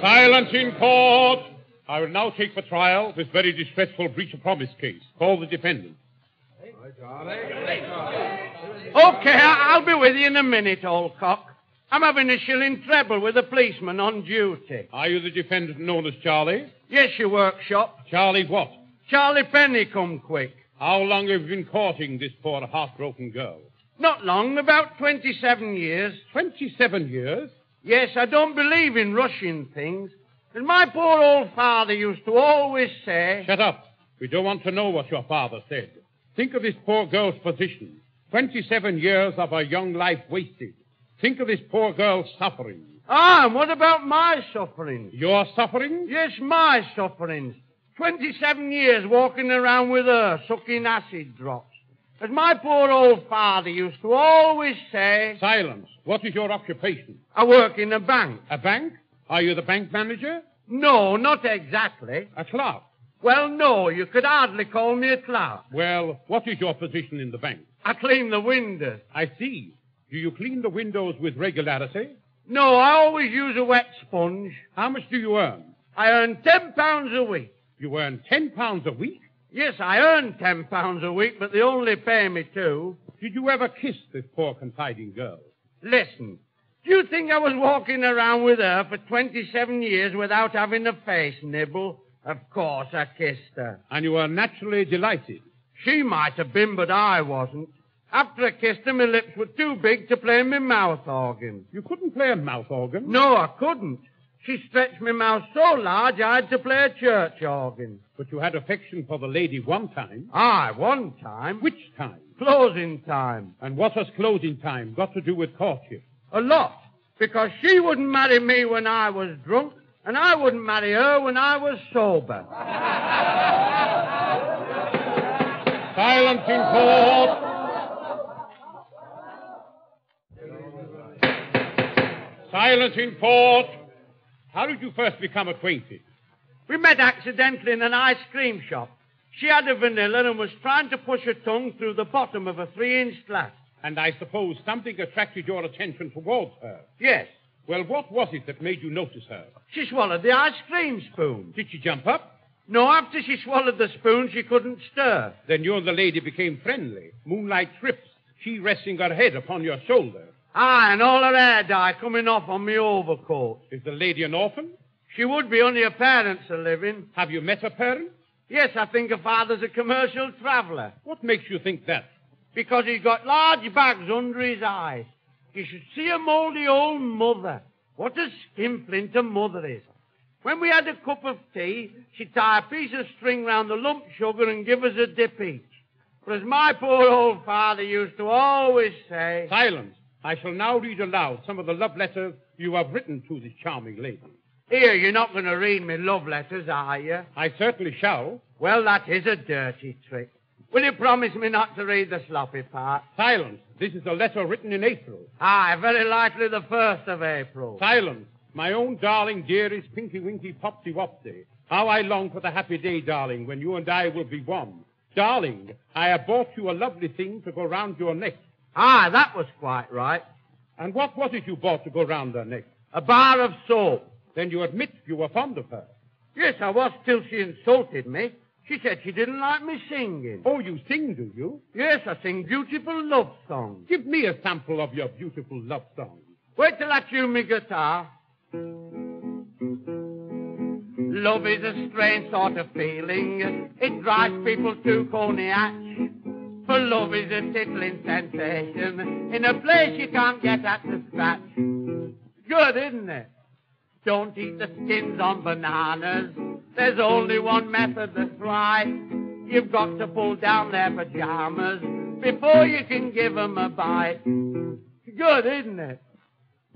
Silence in court. I will now take for trial this very distressful breach of promise case. Call the defendant. Okay, I'll be with you in a minute, old cock. I'm having a shilling treble with a policeman on duty. Are you the defendant known as Charlie? Yes, your workshop. Charlie what? Charlie Penny, come quick. How long have you been courting this poor heartbroken girl? Not long, about 27 years. 27 years? Yes, I don't believe in rushing things. And my poor old father used to always say... Shut up. We don't want to know what your father said. Think of this poor girl's position. 27 years of her young life wasted. Think of this poor girl's suffering. Ah, and what about my sufferings? Your suffering? Yes, my sufferings. 27 years walking around with her, sucking acid drops. As my poor old father used to always say... Silence. What is your occupation? I work in a bank. A bank? Are you the bank manager? No, not exactly. A clerk? Well, no, you could hardly call me a clerk. Well, what is your position in the bank? I clean the windows. I see. Do you clean the windows with regularity? No, I always use a wet sponge. How much do you earn? I earn £10 a week. You earn £10 a week? Yes, I earn £10 a week, but they only pay me £2. Did you ever kiss this poor confiding girl? Listen, do you think I was walking around with her for 27 years without having a face nibble? Of course I kissed her. And you were naturally delighted? She might have been, but I wasn't. After I kissed her, my lips were too big to play my mouth organ. You couldn't play a mouth organ? No, I couldn't. She stretched my mouth so large I had to play a church organ. But you had affection for the lady one time? Aye, one time. Which time? Closing time. And what has closing time got to do with courtship? A lot. Because she wouldn't marry me when I was drunk, and I wouldn't marry her when I was sober. Silence in court. Silence in court. How did you first become acquainted? We met accidentally in an ice cream shop. She had a vanilla and was trying to push her tongue through the bottom of a 3-inch glass. And I suppose something attracted your attention towards her. Yes. Well, what was it that made you notice her? She swallowed the ice cream spoon. Did she jump up? No, after she swallowed the spoon, she couldn't stir. Then you and the lady became friendly. Moonlight trips, she resting her head upon your shoulder. Aye, and all her hair dye coming off on me overcoat. Is the lady an orphan? She would be, only her parents are living. Have you met her parents? Yes, I think her father's a commercial traveller. What makes you think that? Because he's got large bags under his eyes. You should see a mouldy old mother. What a skinflint a mother is. When we had a cup of tea, she'd tie a piece of string round the lump sugar and give us a dip each. But as my poor old father used to always say... Silence. I shall now read aloud some of the love letters you have written to this charming lady. Here, you're not going to read me love letters, are you? I certainly shall. Well, that is a dirty trick. Will you promise me not to read the sloppy part? Silence. This is a letter written in April. Aye, very likely the 1st of April. Silence. My own darling, dearest, Pinky Winky Popsy Wopsy. How I long for the happy day, darling, when you and I will be one. Darling, I have bought you a lovely thing to go round your neck. Ah, that was quite right. And what was it you bought to go round her neck? A bar of soap. Then you admit you were fond of her. Yes, I was, till she insulted me. She said she didn't like me singing. Oh, you sing, do you? Yes, I sing beautiful love songs. Give me a sample of your beautiful love song. Wait till I tune me guitar. Love is a strange sort of feeling. It drives people to Coney Hatch. For love is a tickling sensation in a place you can't get at the scratch. Good, isn't it? Don't eat the skins on bananas. There's only one method that's right. You've got to pull down their pajamas before you can give 'em a bite. Good, isn't it?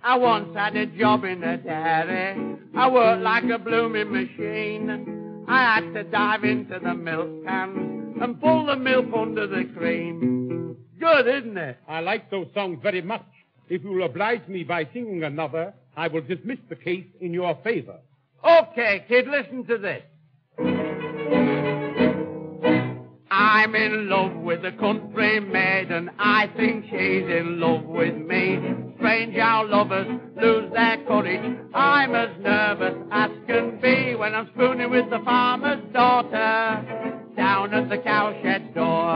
I once had a job in a dairy. I worked like a blooming machine. I had to dive into the milk cans and pull the milk under the cream. Good, isn't it? I like those songs very much. If you will oblige me by singing another, I will dismiss the case in your favor. Okay, kid, listen to this. I'm in love with a country maiden. I think she's in love with me. Strange how lovers lose their courage. I'm as nervous as when I'm spooning with the farmer's daughter down at the cowshed door.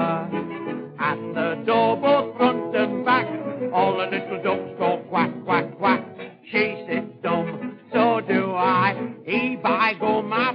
At the door, both front and back, all the little ducks go quack, quack, quack. She sits dumb, so do I. He by go my